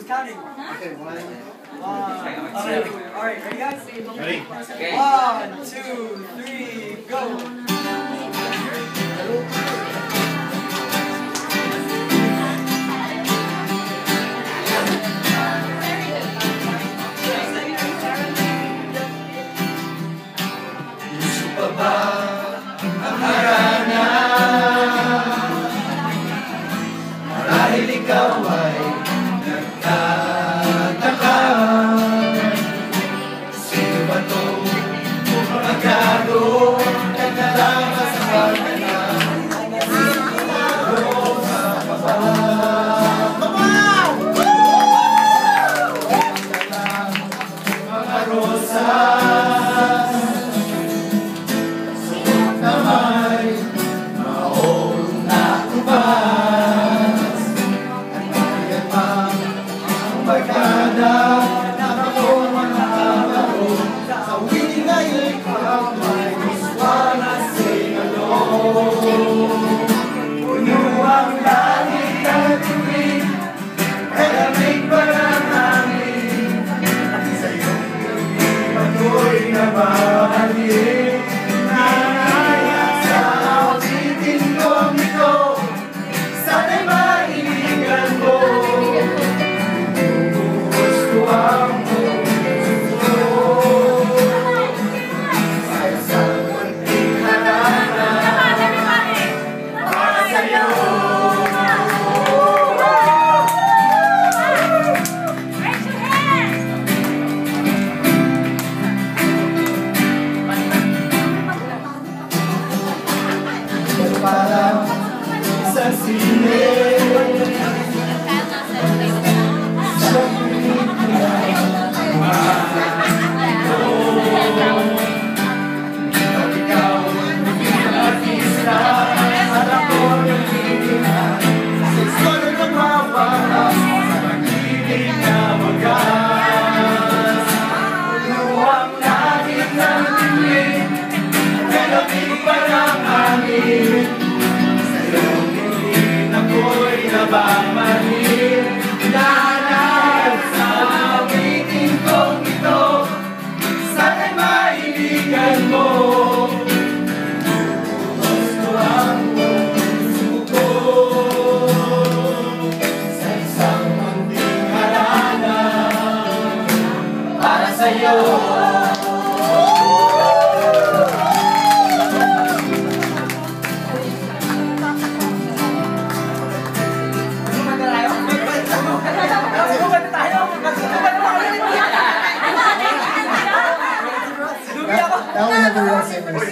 counting. Okay, one. Alright, ready guys? Ready? Okay. 1, 2, 3, go! Marahil ikaw ay nagtataka, sino ba itong magkano nagdalaman sa pagkana? Rosa pa ba? Mga rosas suot na may maong nakubas. Magkada na ako mga abaro sa wiling ngayon ikaw may iswana singalo. Puno ang langit ng tuwing kalamig pa ng hangin. Sa iyong galing ako'y nabahalik. Nanayang sa awitin kong ito, sana'y mahilingan mo. Parang isang sine sa pelikula. At ikaw ang artista, harap ko ang nagtitihan sa istorya ng mawalas, sa pag-ibig na wagas. Puno ang langit ng dilim, kalamig pa ng hangin. Ako'y nababalik, nanay sa awitin kong ito, sana'y mahilingan mo. Gusto ang puso ko sa isang munting harana para sa'yo. That was the real singers.